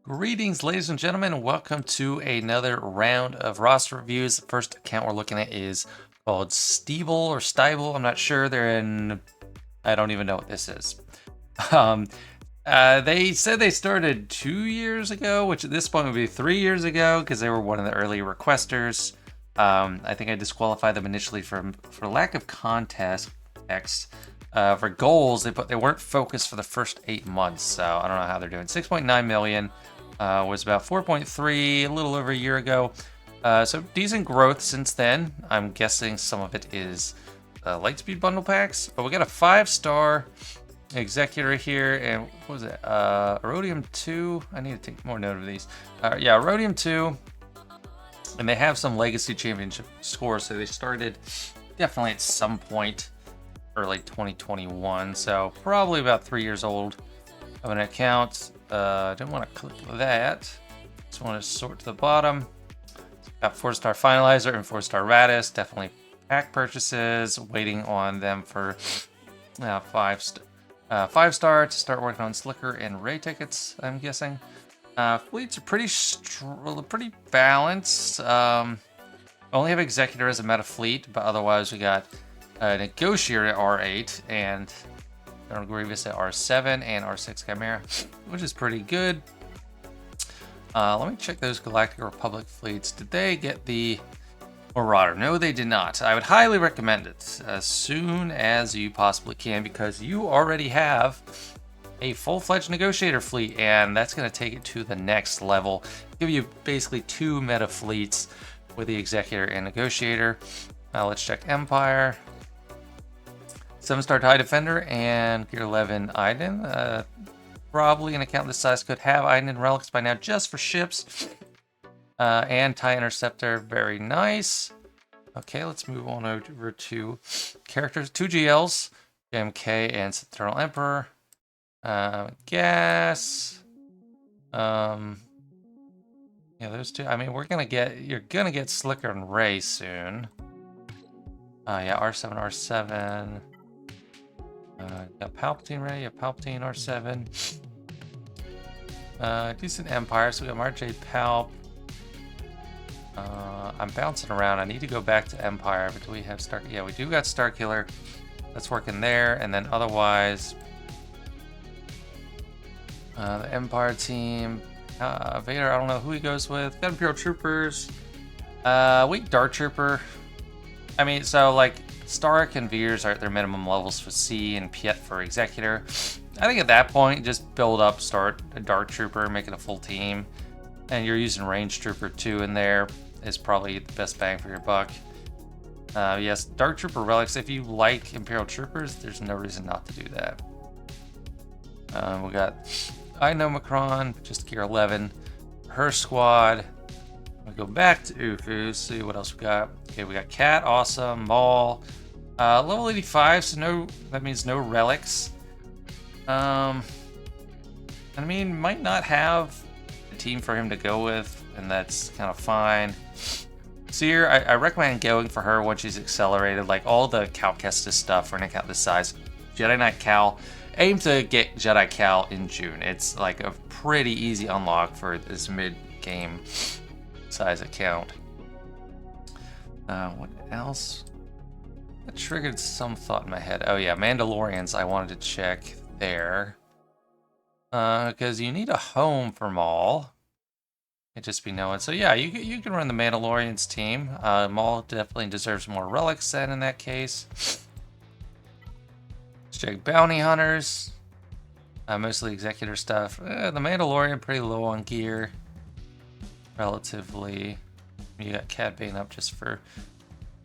Greetings, ladies and gentlemen, and welcome to another round of roster reviews. The first account we're looking at is called Stebil or Stebil. I'm not sure. I don't even know what this is. Um, they said they started 2 years ago, which at this point would be 3 years ago because they were one of the early requesters. I think I disqualified them initially for lack of context. For goals, they weren't focused for the first 8 months, so I don't know how they're doing. 6.9 million was about 4.3 a little over a year ago. So decent growth since then. I'm guessing some of it is Lightspeed bundle packs, but we got a 5-star Executor here, and what was it? Erodium 2. I need to take more note of these. Yeah, Erodium 2. And they have some Legacy Championship scores, so they started definitely at some point early 2021, so probably about 3 years old of an account. Didn't want to click that. Just want to sort to the bottom. Got 4-star Finalizer and 4-star Radis. Definitely pack purchases. Waiting on them for 5-star to start working on Slicker and Ray tickets, I'm guessing. Fleets are pretty balanced. Only have Executor as a meta fleet, but otherwise we got Negotiator at R8 and Colonel Grievous at R7 and R6 Chimera, which is pretty good. Let me check those Galactic Republic fleets. Did they get the Marauder? No, they did not. I would highly recommend it as soon as you possibly can because you already have a full-fledged Negotiator fleet, and that's going to take it to the next level. Give you basically 2 meta fleets with the Executor and Negotiator. Let's check Empire. 7-star TIE Defender and Gear 11 Iden. Probably an account this size could have Iden relics by now just for ships. And TIE Interceptor, very nice. Okay, let's move on over to characters. 2 GLs, JMK and Eternal Emperor. Gas. Yeah, those two. I mean, you're gonna get Slicker and Ray soon. Yeah, R7, R7. Got Palpatine ready, yeah, Palpatine, R7. Decent Empire, so we got Marj Palp. I'm bouncing around. I need to go back to Empire, but do we have Star? Yeah, we do got Starkiller. That's working there, and then otherwise, the Empire team. Vader, I don't know who he goes with. Got Imperial Troopers. Weak Dark Trooper. I mean, so like Stark and Veers are at their minimum levels for C and Piet for Executor. I think at that point, just build up, start a Dark Trooper, make it a full team, and you're using Range Trooper 2 in there is probably the best bang for your buck. Yes, Dark Trooper relics. If you like Imperial Troopers, there's no reason not to do that. We got I know Macron, just Gear 11, her squad. We go back to Ufu, see what else we got. Okay, we got Cat, awesome, Maul. Level 85, so that means no relics. I mean, might not have a team for him to go with, and that's kind of fine. Seer, I recommend going for her when she's accelerated. Like all the Cal Kestis stuff for an account this size. Jedi Knight Cal. Aim to get Jedi Cal in June. It's like a pretty easy unlock for this mid-game size account. What else? That triggered some thought in my head. Oh yeah, Mandalorians I wanted to check there. Because you need a home for Maul. It just be known. So yeah, you can run the Mandalorians team. Maul definitely deserves more relics then in that case. Let's check Bounty Hunters. Mostly Executor stuff. The Mandalorian pretty low on gear. Relatively. You got Cad Bane up just for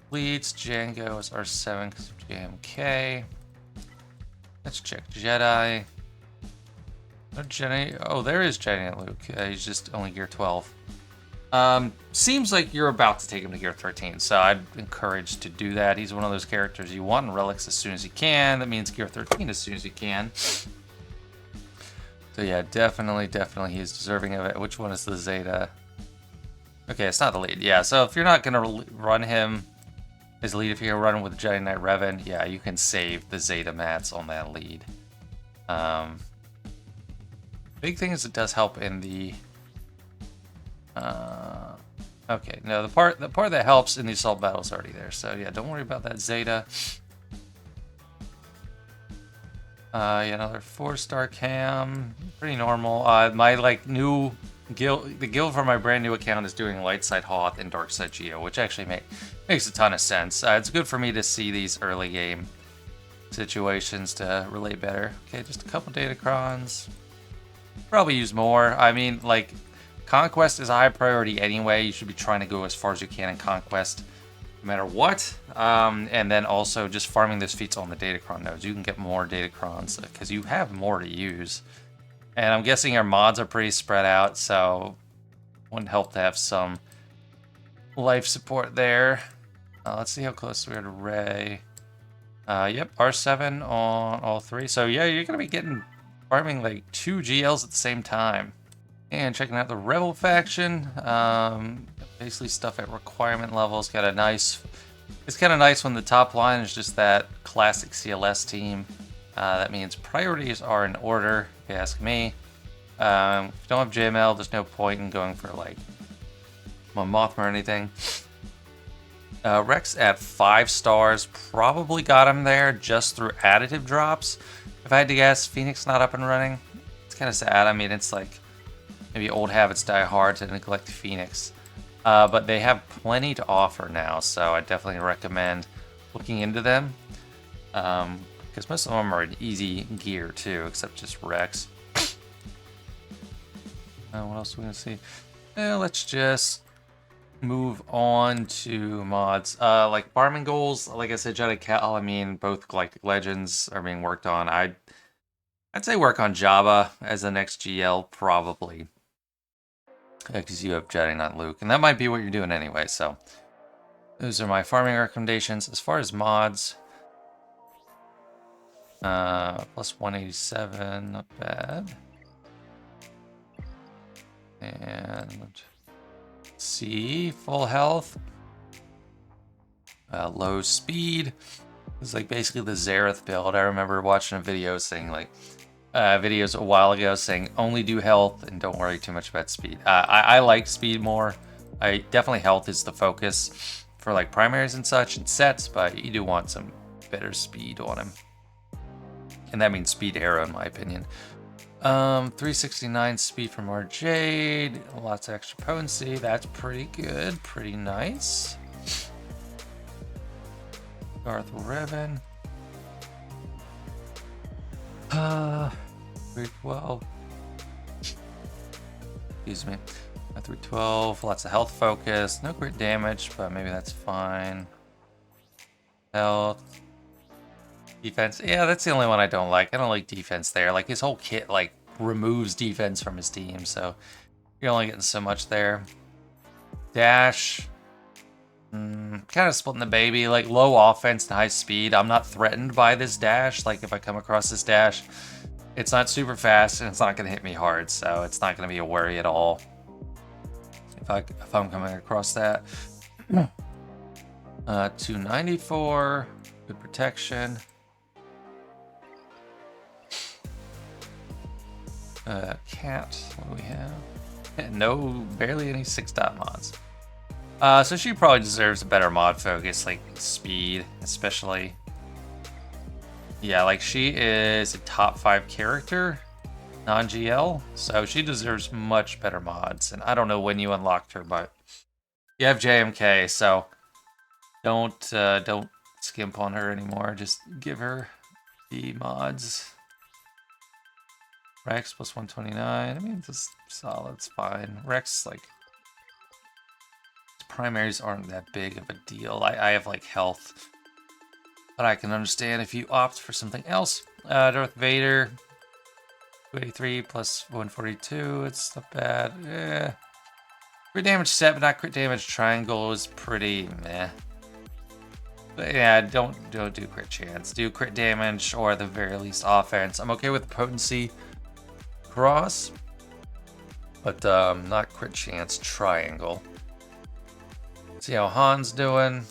fleets. Django is R7 because of JMK. Let's check Jedi. No Jedi. Oh, there is Jedi Luke. He's just only gear 12. Seems like you're about to take him to gear 13, so I'd encourage to do that. He's one of those characters you want in relics as soon as you can. That means gear 13 as soon as you can. So yeah, definitely he's deserving of it. Which one is the Zeta? Okay, it's not the lead. Yeah, so if you're not going to run him as lead, if you're going to run him with Jedi Knight Revan, yeah, you can save the Zeta mats on that lead. Big thing is it does help in the Okay, no, the part that helps in the assault battle is already there. So yeah, don't worry about that Zeta. Yeah, another 4-star cam, pretty normal. My like new guild, the guild for my brand new account is doing light side Hoth and dark side Geo, which actually makes a ton of sense. It's good for me to see these early game situations to relate better. Okay, just a couple datacrons. Probably use more. I mean, like, Conquest is a high priority anyway. You should be trying to go as far as you can in Conquest, no matter what. And then also just farming those feats on the datacron nodes. You can get more datacrons because you have more to use. And I'm guessing our mods are pretty spread out, so it wouldn't help to have some life support there. Let's see how close we are to Ray. Yep, R7 on all 3. So yeah, you're going to be getting farming like 2 GLs at the same time. And checking out the Rebel faction. Basically stuff at requirement levels. Got a nice... It's kind of nice when the top line is just that classic CLS team. That means priorities are in order, if you ask me. If you don't have JML, there's no point in going for like Mon Mothma or anything. Rex at 5 stars, probably got him there just through additive drops. If I had to guess, Phoenix not up and running. It's kind of sad. I mean, it's like maybe old habits die hard to neglect Phoenix. But they have plenty to offer now, so I definitely recommend looking into them. Because most of them are in easy gear too, except just Rex. What else are we going to see? Let's just move on to mods. Like farming goals, like I said, ZKylo, I mean, both Galactic Legends are being worked on. I'd say work on Jabba as the next GL, probably. Because you have Jedi, not Luke. And that might be what you're doing anyway, so. Those are my farming recommendations. As far as mods, plus 187, not bad. And C, full health. Low speed. It's like basically the Zareth build. I remember watching a video saying like, videos a while ago saying only do health and don't worry too much about speed. I like speed more. Definitely health is the focus for like primaries and such and sets, but you do want some better speed on him. And that means speed arrow in my opinion. 369 speed from our Jade, lots of extra potency. That's pretty good, pretty nice. Darth Revan. 312. Excuse me. 312. Lots of health focus. No crit damage, but maybe that's fine. Health. Defense. Yeah, that's the only one I don't like. I don't like defense there. Like his whole kit like removes defense from his team, so you're only getting so much there. Dash. Kind of splitting the baby. Like low offense and high speed. I'm not threatened by this dash. Like if I come across this dash, it's not super fast and it's not going to hit me hard, so it's not going to be a worry at all if I'm coming across that. 294, good protection. Caint, what do we have? No, barely any 6-dot mods. So she probably deserves a better mod focus, like speed, especially. Yeah, like she is a top 5 character, non-GL, so she deserves much better mods. And I don't know when you unlocked her, but you have JMK, so don't skimp on her anymore. Just give her the mods. Rex plus 129. I mean, it's solid. It's fine. Rex, like, primaries aren't that big of a deal. I have like health, but I can understand if you opt for something else. Darth Vader, 283 plus 142. It's not bad. Yeah. Crit damage set, but not crit damage triangle is pretty meh. But yeah, don't do crit chance. Do crit damage or at the very least offense. I'm okay with potency cross, but not crit chance triangle. See how Han's doing.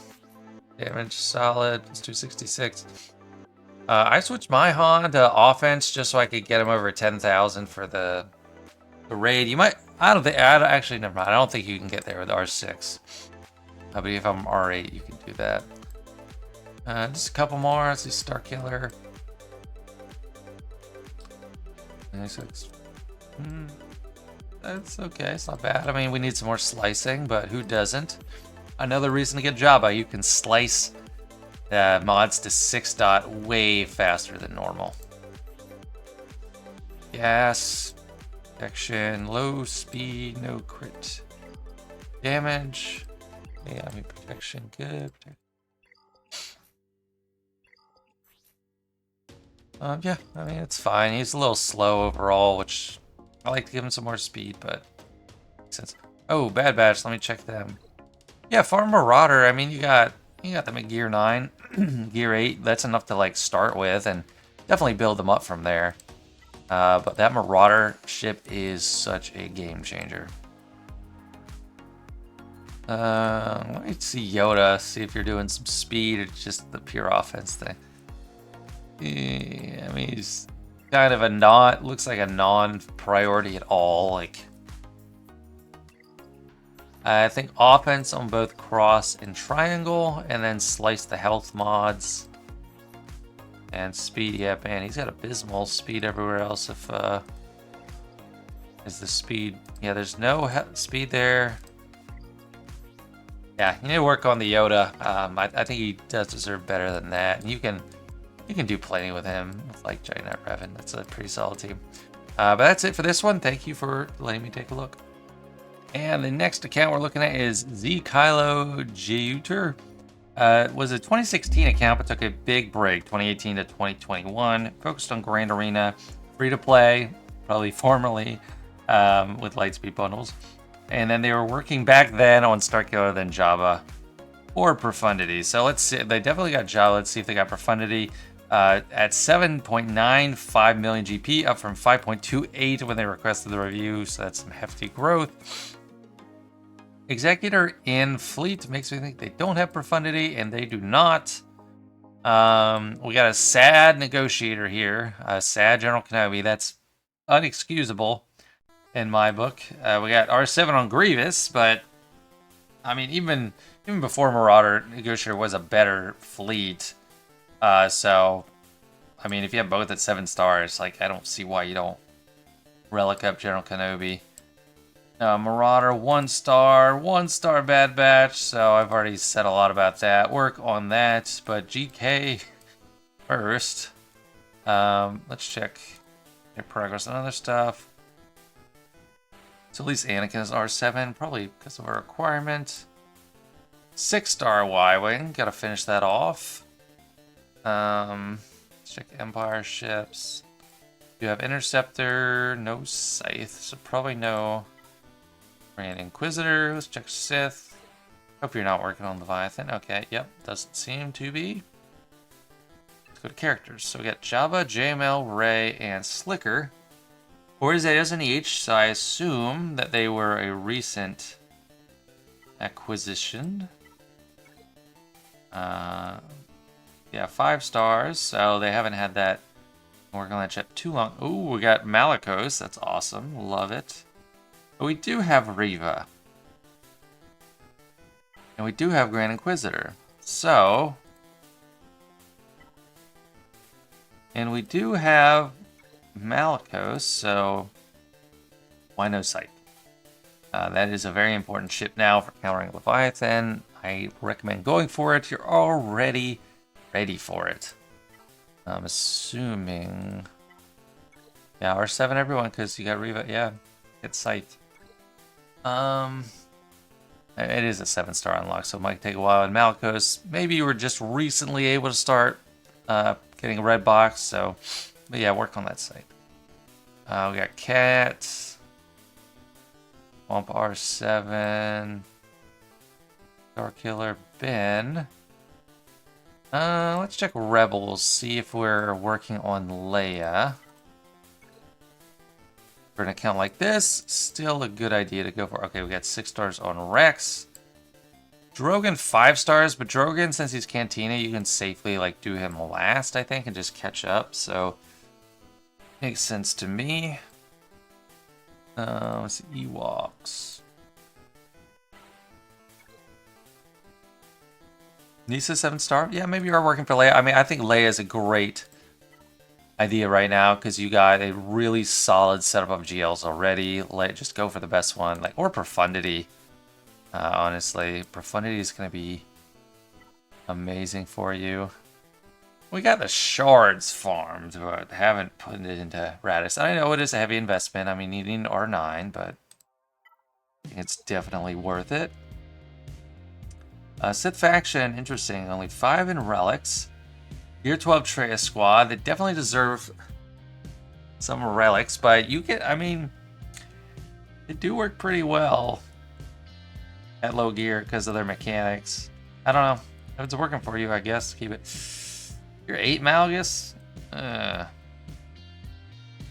Damage solid. It's 266. I switched my Han to offense just so I could get him over 10,000 for the raid. You might I don't think, actually, never mind. I don't think you can get there with R6. But if I'm R8, you can do that. Just a couple more. Let's see, Starkiller. 96. That's okay. It's not bad. I mean, we need some more slicing, but who doesn't? Another reason to get Java. You can slice mods to 6 dot way faster than normal. Gas, protection, low speed, no crit damage. Yeah, I mean protection, good. Yeah, I mean it's fine. He's a little slow overall, which I like to give him some more speed, but makes sense. Oh, Bad Batch. Let me check them. Yeah, Farm Marauder. I mean, you got them at Gear 9, Gear 8. That's enough to like start with, and definitely build them up from there. But that Marauder ship is such a game changer. Let me see Yoda, see if you're doing some speed or just the pure offense thing. Yeah, I mean, he's kind of a looks like a non-priority at all. Like, I think offense on both cross and triangle, and then slice the health mods. And speed, yeah, man, he's got abysmal speed everywhere else. If is the speed, yeah, there's no speed there. Yeah, you need to work on the Yoda. I think he does deserve better than that. And you can do plenty with him with like Giant Revan. That's a pretty solid team. But that's it for this one. Thank you for letting me take a look. And the next account we're looking at is ZKylo Jiuter. It was a 2016 account, but took a big break, 2018 to 2021. Focused on Grand Arena, free to play, probably formerly with Lightspeed bundles. And then they were working back then on Starkiller, then Java, or Profundity. So let's see. They definitely got Java. Let's see if they got Profundity. At 7.95 million GP, up from 5.28 when they requested the review. So that's some hefty growth. Executor in Fleet makes me think they don't have Profundity, and they do not. We got a sad negotiator here, a sad General Kenobi. That's unexcusable in my book. We got R7 on Grievous, but I mean, even before Marauder, Negotiator was a better fleet. So, I mean, if you have both at 7 stars, like, I don't see why you don't relic up General Kenobi. Marauder, 1 star, 1 star Bad Batch, so I've already said a lot about that. Work on that, but GK first. Let's check their progress on other stuff. So at least Anakin is R7, probably because of a requirement. 6 star Y-Wing, gotta finish that off. Let's check Empire ships. You have Interceptor, no Scythe, so probably no Grand Inquisitor. Let's check Sith. Hope you're not working on Leviathan. Okay, yep, doesn't seem to be. Let's go to characters. So we got Jabba, JML, Rey, and Slicker. Orze is an H, so I assume that they were a recent acquisition. Yeah, 5 stars, so they haven't had that working on that chip too long. Ooh, we got Malicos. That's awesome. Love it. But we do have Riva. And we do have Grand Inquisitor. So... And we do have Malicos, so... Why no Scythe? That is a very important ship now for countering Leviathan. I recommend going for it. You're already ready for it. I'm assuming... Yeah, R7 everyone, because you got Riva. Yeah, get Scythe. It is a 7 star unlock, so it might take a while. And Malicos, maybe you were just recently able to start getting a red box, so... But yeah, work on that Scythe. We got Cat... Womp R7, Starkiller, Ben. Let's check Rebels, see if we're working on Leia. For an account like this, still a good idea to go for. Okay, we got 6 stars on Rex. Drogon 5 stars, but Drogon, since he's Cantina, you can safely like do him last, I think, and just catch up. So makes sense to me. Let's see, Ewoks. Nisa 7-star? Yeah, maybe you are working for Leia. I mean, I think Leia is a great idea right now because you got a really solid setup of GLs already. Just go for the best one, like, or Profundity. Honestly, Profundity is going to be amazing for you. We got the shards farmed, but haven't put it into Radis. I know it is a heavy investment. I mean, needing R9, but I think it's definitely worth it. Sith faction, interesting. Only 5 in relics. Year 12 Treya squad. They definitely deserve some relics, but you get, I mean, they do work pretty well at low gear because of their mechanics. I don't know. If it's working for you, I guess, keep it. You're 8 Malgus.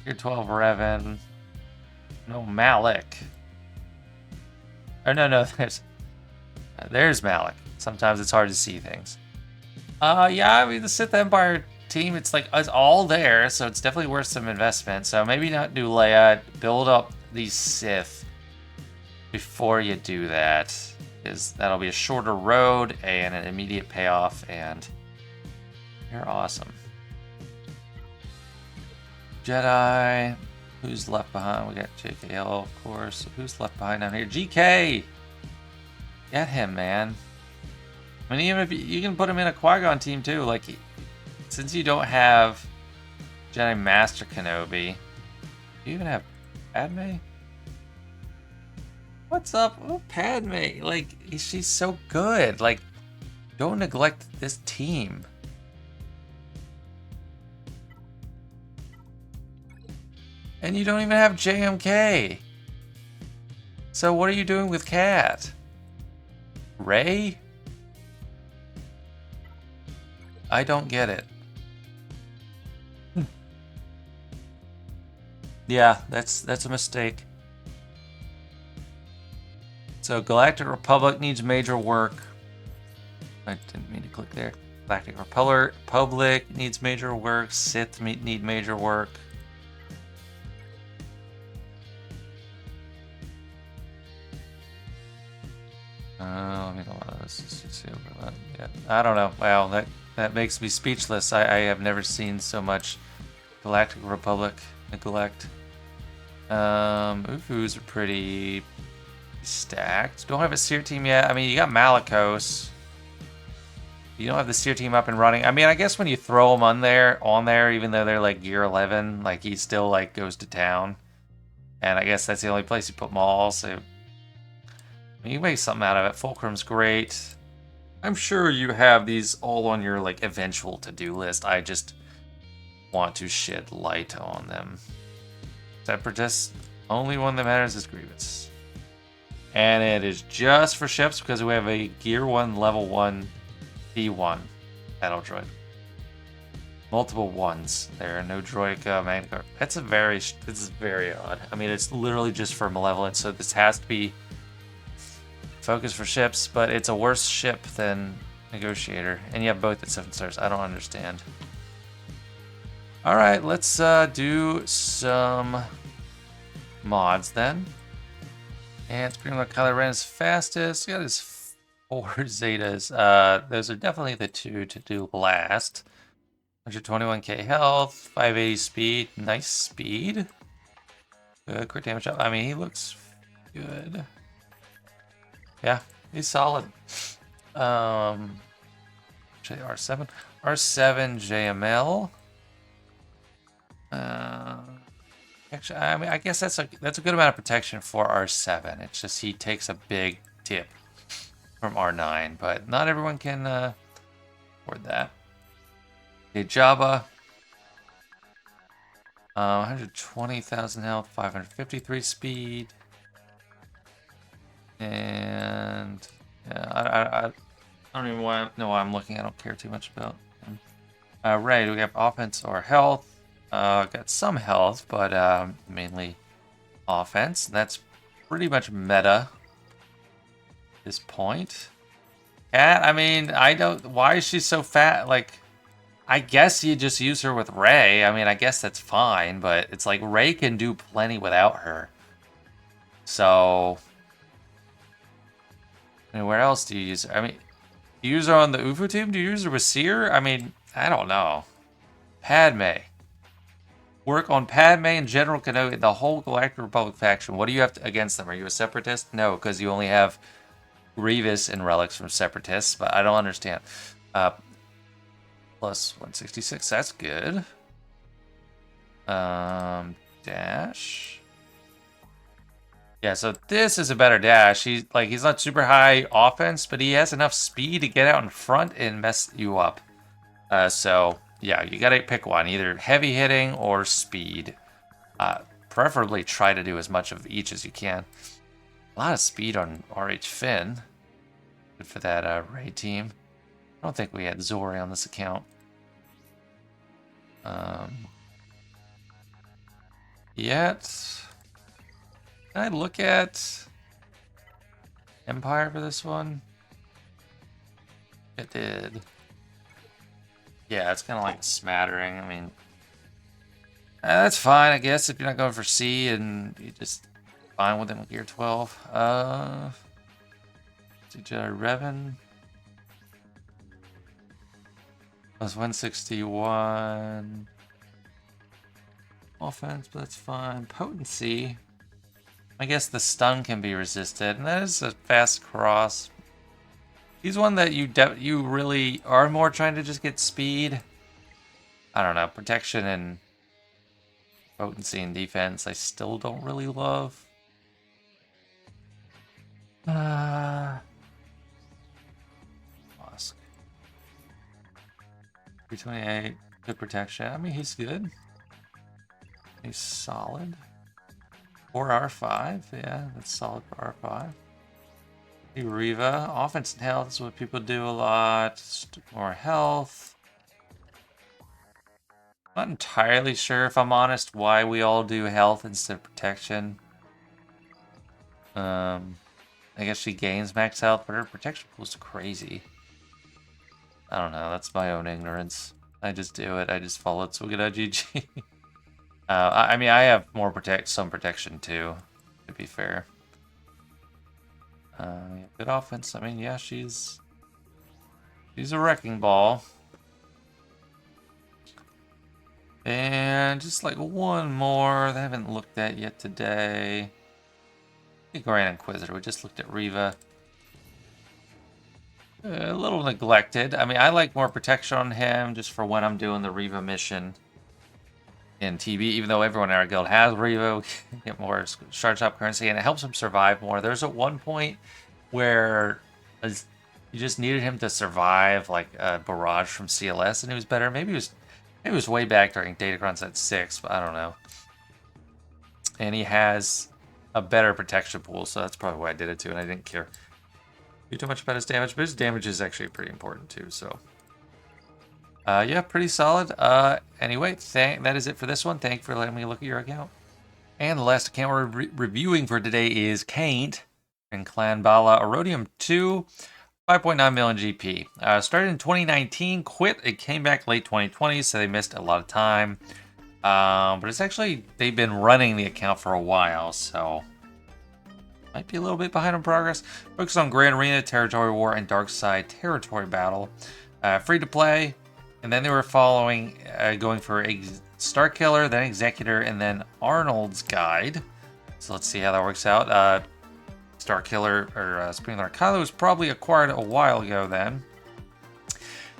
You're 12 Revan. No Malik. Oh, no, there's Malik. Sometimes it's hard to see things. Yeah, I mean, the Sith Empire team, it's like, it's all there, so it's definitely worth some investment. So maybe not do Leia, build up these Sith before you do that, because that'll be a shorter road and an immediate payoff, and you're awesome. Jedi, who's left behind? We got ZKylo, of course. Who's left behind down here? GK! Get him, man. I mean, even if you can put him in a Qui-Gon team too, like, since you don't have Jedi Master Kenobi, you even have Padme? What's up with Padme? Like, she's so good. Like, don't neglect this team. And you don't even have JMK. So what are you doing with Cat? Rey? I don't get it. Yeah, that's a mistake. So Galactic Republic needs major work. I didn't mean to click there. Galactic Republic needs major work. Sith need major work. Let me go on this. Yeah, I don't know. Wow, that makes me speechless. I have never seen so much Galactic Republic neglect. Ufus are pretty stacked. Don't have a Seer team yet. I mean, you got Malicos. You don't have the Seer team up and running. I mean, I guess when you throw them on there, even though they're like gear 11, like he still like goes to town. And I guess that's the only place you put them all. So I mean, you make something out of it. Fulcrum's great. I'm sure you have these all on your like eventual to-do list. I just want to shed light on them. Separatist, only one that matters is Grievous. And it is just for ships because we have a Gear 1, Level 1, P1 battle droid. Multiple ones there, no droid Magna. This is very odd. I mean, it's literally just for Malevolent, so this has to be focused for ships, but it's a worse ship than Negotiator. And you have both at 7 stars. I don't understand. Alright, let's do some mods then. And it's pretty much Kylo Ren's fastest. He got his 4 Zetas. Those are definitely the 2 to do last. 121k health, 580 speed. Nice speed. Good crit damage up. I mean, he looks good. Yeah, he's solid. R7. R7 JML. Actually, I mean, I guess that's a good amount of protection for R7. It's just he takes a big dip from R9, but not everyone can afford that. Okay, Jabba. 120,000 health, 553 speed. And yeah, I don't even know why I'm looking. I don't care too much about him. Rey, do we have offense or health? Got some health, but mainly offense. That's pretty much meta at this point. Cat, I mean, why is she so fat? Like, I guess you just use her with Rey. I mean, I guess that's fine, but it's like Rey can do plenty without her. So, I mean, where else do you use her? I mean, do you use her on the UFO team? Do you use her with Seer? I mean, I don't know. Padme. Work on Padme and General Kenobi, the whole Galactic Republic faction. What do you have against them? Are you a separatist? No, because you only have Grievous and relics from separatists, but I don't understand. Plus 166, that's good. Dash. Yeah, so this is a better dash. He's not super high offense, but he has enough speed to get out in front and mess you up. So yeah, you gotta pick one, either heavy hitting or speed. Preferably try to do as much of each as you can. A lot of speed on RH Finn. Good for that Ray team. I don't think we had Zori on this account. Yet. Can I look at Empire for this one? It did. Yeah, it's kind of like a smattering. I mean, that's fine, I guess, if you're not going for C and you just fine with them with gear 12. Jedi Revan. Plus 161. Offense, but that's fine. Potency. I guess the stun can be resisted, and that is a fast cross. He's one that you really are more trying to just get speed. I don't know, protection and potency and defense I still don't really love. 328, good protection. I mean, he's good. He's solid. 4R5, yeah, that's solid for R5. Riva, offense and health is what people do a lot. Just more health. Not entirely sure, if I'm honest, why we all do health instead of protection. I guess she gains max health, but her protection pool is crazy. I don't know, that's my own ignorance. I just do it, I just follow it, so we get a GG. I mean, I have more some protection too, to be fair. Good offense. I mean, yeah, she's a wrecking ball. And just like one more that I haven't looked at yet today. The Grand Inquisitor. We just looked at Riva. A little neglected. I mean, I like more protection on him just for when I'm doing the Riva mission in TB. Even though everyone in our guild has Riva, we can get more charge up currency, and it helps him survive more. There's at one point where you just needed him to survive like a barrage from CLS, and he was better. Maybe it was way back during Datacron Set 6, but I don't know. And he has a better protection pool, so that's probably why I did it too, and I didn't care too much about his damage, but his damage is actually pretty important too, so. Yeah, pretty solid. Anyway, that is it for this one. Thank you for letting me look at your account. And the last account we're reviewing for today is Caint and Clan Bala Erodium 2, 5.9 million GP. Started in 2019, quit. It came back late 2020, so they missed a lot of time. But it's actually, they've been running the account for a while, so might be a little bit behind on progress. Focus on Grand Arena, Territory War, and Dark Side Territory Battle. Free to play. And then they were following, going for Star Killer, then Executor, and then Arnold's Guide. So let's see how that works out. Star Killer, or Spring ZKylo, was probably acquired a while ago then.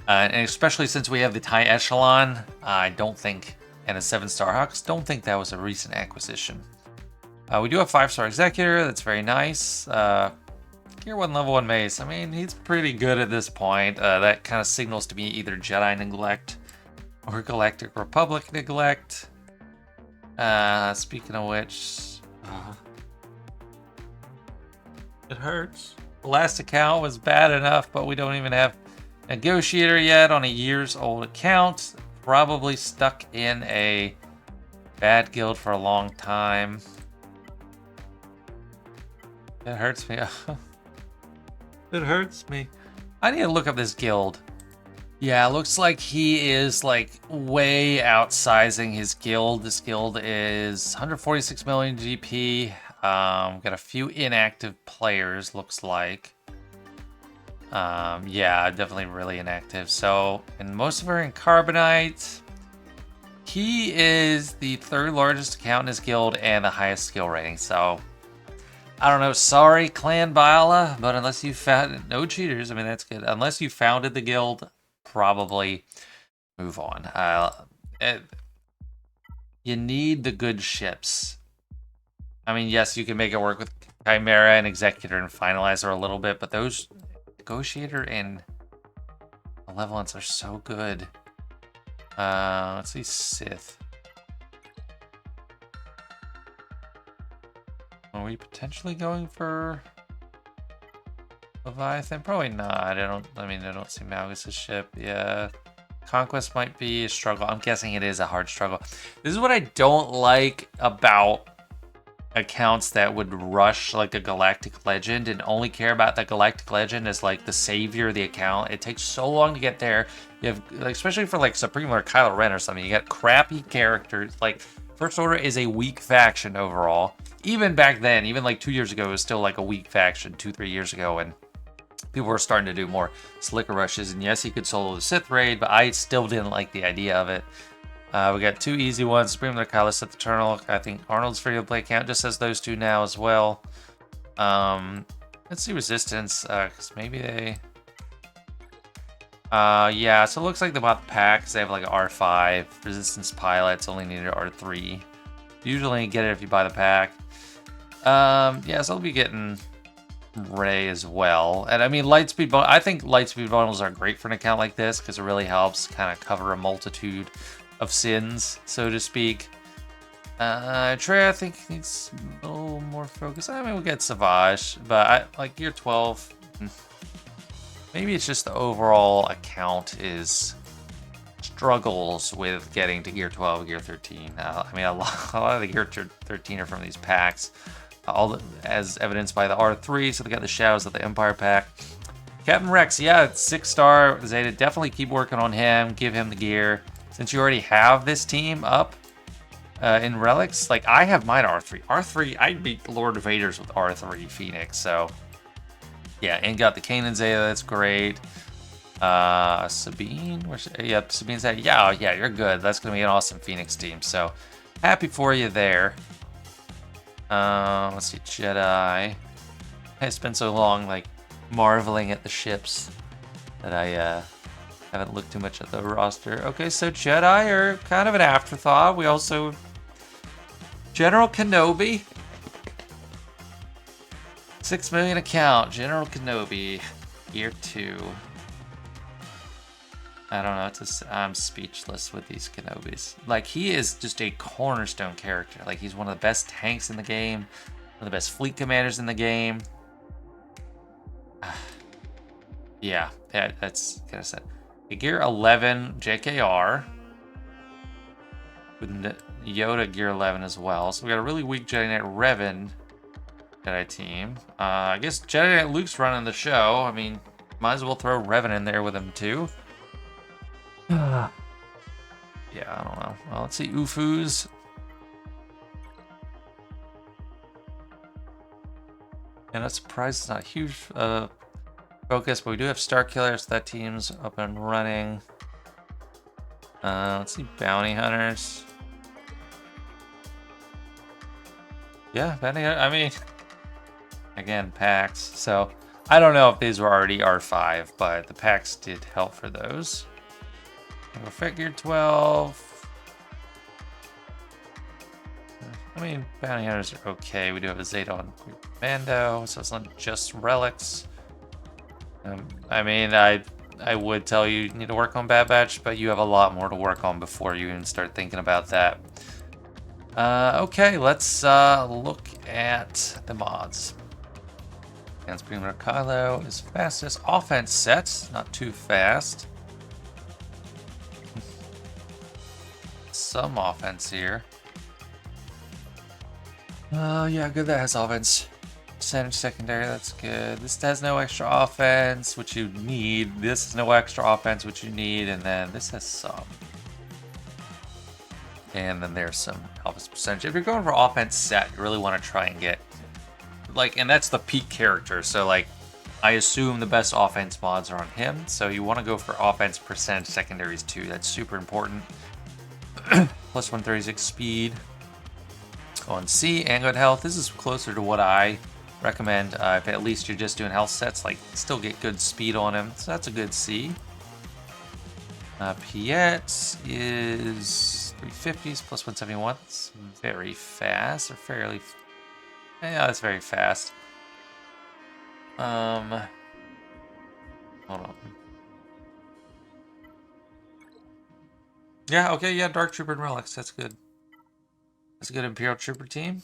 And especially since we have the TIE Echelon, I don't think, and a 7-star Hawks, don't think that was a recent acquisition. We do have 5-star Executor, that's very nice. Gear 1 level 1 mace. I mean, he's pretty good at this point. That kind of signals to me either Jedi neglect or Galactic Republic neglect. Speaking of which, it hurts. The last account was bad enough, but we don't even have Negotiator yet on a years old account. Probably stuck in a bad guild for a long time. It hurts me. It hurts me. I need to look up this guild. Yeah, it looks like he is like way outsizing his guild. This guild is 146 million GP. Got a few inactive players, looks like. Yeah, definitely really inactive. So, and most of them are in Carbonite. He is the 3rd largest account in his guild and the highest skill rating. So, I don't know. Sorry, Clan Biala, but unless you found no cheaters, I mean that's good. Unless you founded the guild, probably move on. You need the good ships. I mean, yes, you can make it work with Chimera and Executor and Finalizer a little bit, but those Negotiator and Malevolence are so good. Let's see, Sith. Are we potentially going for Leviathan? Probably not. I don't see Malgus' ship. Yeah. Conquest might be a struggle. I'm guessing it is a hard struggle. This is what I don't like about accounts that would rush like a Galactic Legend and only care about the Galactic Legend as like the savior of the account. It takes so long to get there. You have, like, especially for like Supreme or Kylo Ren or something, you got crappy characters. Like First Order is a weak faction overall. Even back then, even like 2 years ago, it was still like a weak faction 2-3 years ago, and people were starting to do more slicker rushes. And yes, he could solo the Sith raid, but I still didn't like the idea of it. We got 2 easy ones, Supreme Lord Kylo, Sith Eternal. I think Arnold's free to play count just has those 2 now as well. Let's see Resistance, because maybe they... yeah, so it looks like they bought the pack, because they have like an R5. Resistance pilots only needed R3. Usually get it if you buy the pack. Yeah, so I'll be getting Ray as well. And I mean, Lightspeed, I think Lightspeed bundles are great for an account like this, because it really helps kind of cover a multitude of sins, so to speak. Trey, I think needs a little more focus. I mean, we'll get Savage, but like Gear 12, maybe it's just the overall account is struggles with getting to Gear 12, Gear 13. I mean, a lot of the Gear 13 are from these packs, as evidenced by the R3, so they got the Shadows of the Empire pack. Captain Rex, yeah, it's 6-star. Zeta, definitely keep working on him, give him the gear. Since you already have this team up in Relics, like I have mine R3. R3, I beat Lord Vader's with R3 Phoenix, so yeah, and got the Caint and Zeta, that's great. Sabine, yep, Sabine's that. Yeah, you're good. That's gonna be an awesome Phoenix team, so happy for you there. Let's see, Jedi. It's been so long, like marveling at the ships that I haven't looked too much at the roster. Okay, so Jedi are kind of an afterthought. We also... General Kenobi. 6 million account. General Kenobi. Gear 2. I don't know. I'm speechless with these Kenobis. Like, he is just a cornerstone character. Like, he's one of the best tanks in the game. One of the best fleet commanders in the game. Yeah, that's kind of sad. Gear 11 JKR with Yoda Gear 11 as well. So we got a really weak Jedi Knight Revan Jedi team. I guess Jedi Knight Luke's running the show. I mean, might as well throw Revan in there with him too. Yeah, I don't know. Well, let's see Ufus. And I'm surprised it's not a huge focus, but we do have Starkiller, so that team's up and running. Let's see, Bounty Hunters. Yeah, Bounty Hunter, I mean, again, packs. So, I don't know if these were already R5, but the packs did help for those. We'll figure 12. I mean, Bounty Hunters are okay. We do have a Zeta on Mando, so it's not just relics. I mean, I would tell you need to work on Bad Batch, but you have a lot more to work on before you even start thinking about that. Okay, let's look at the mods. And Supreme Lord Kylo is fastest. Offense sets, not too fast. Some offense here. Yeah, good that has offense. Percentage secondary, that's good. This has no extra offense, which you need. This has no extra offense, which you need. And then this has some. And then there's some offense percentage. If you're going for offense set, you really want to try and get, like, and that's the peak character. So, like, I assume the best offense mods are on him. So you want to go for offense percentage secondaries too. That's super important. Plus 136 speed on C and good health. This is closer to what I recommend. If at least you're just doing health sets, like, still get good speed on him. So that's a good C. Piet is 350s plus 171. It's very fast, or fairly. Yeah, that's very fast. Hold on. Yeah, okay, yeah, Dark Trooper and Relics. That's good. That's a good Imperial Trooper team.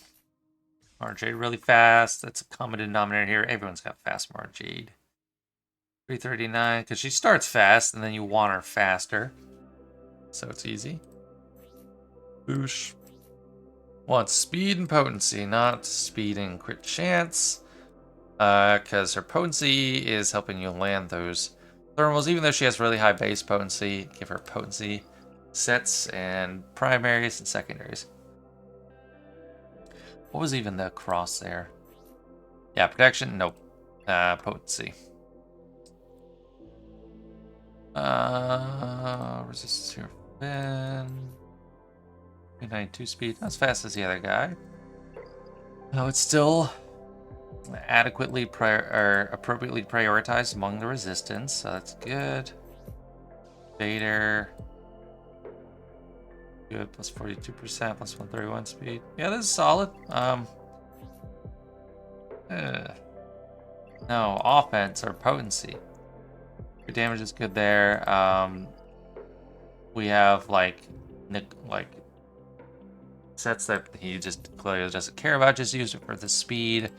Mara Jade really fast. That's a common denominator here. Everyone's got fast Mara Jade. 339, because she starts fast, and then you want her faster. So it's easy. Boosh. Wants speed and potency, not speed and crit chance. Because her potency is helping you land those thermals. Even though she has really high base potency, give her potency sets and primaries and secondaries. What was even the cross there? Yeah, protection, nope. Potency. Resistance here. 92 speed, not as fast as the other guy. No, it's still adequately appropriately prioritized among the resistance, so that's good. Vader. Good, plus 42%, plus 131 speed. Yeah, this is solid. No, offense or potency. Your damage is good there. We have like sets that he just clearly doesn't care about. Just use it for the speed.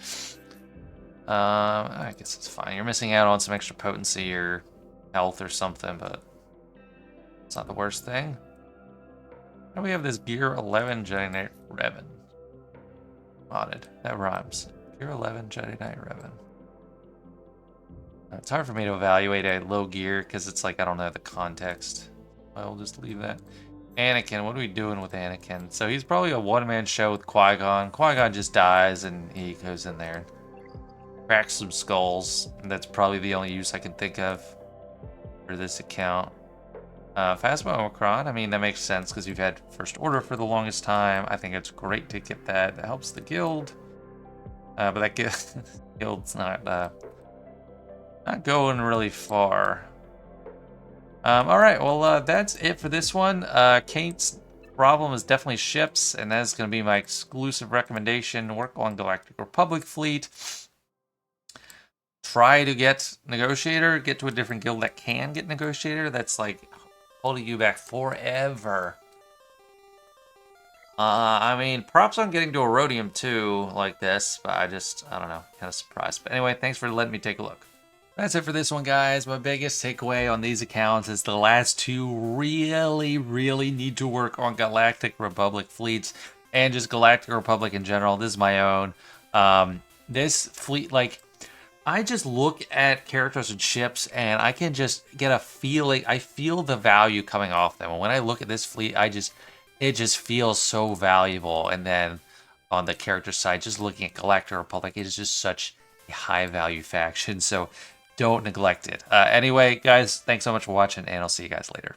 I guess it's fine. You're missing out on some extra potency or health or something, but it's not the worst thing. And we have this Gear 11 Jedi Knight Revan modded. That rhymes. Gear 11 Jedi Knight Revan. It's hard for me to evaluate a low gear because it's like I don't know the context. I'll just leave that. Anakin, what are we doing with Anakin? So he's probably a one-man show with Qui-Gon. Qui-Gon just dies and he goes in there and cracks some skulls. And that's probably the only use I can think of for this account. Phasma Omicron, I mean, that makes sense because you've had First Order for the longest time. I think it's great to get that. That helps the guild. But that guild's not going really far. Alright, well, that's it for this one. Caint's problem is definitely ships, and that's going to be my exclusive recommendation. Work on Galactic Republic fleet. Try to get Negotiator. Get to a different guild that can get Negotiator. That's like holding you back forever. I mean, props on getting to Erodium too, like this, but I don't know, kind of surprised. But anyway, thanks for letting me take a look. That's it for this one, guys. My biggest takeaway on these accounts is the last two really need to work on Galactic Republic fleets and just Galactic Republic in general. This is my own. This fleet, like, I just look at characters and ships and I can just get a feeling. I feel the value coming off them. And when I look at this fleet, it just feels so valuable. And then on the character side, just looking at Galactic Republic, it is just such a high value faction. So don't neglect it. Anyway, guys, thanks so much for watching, and I'll see you guys later.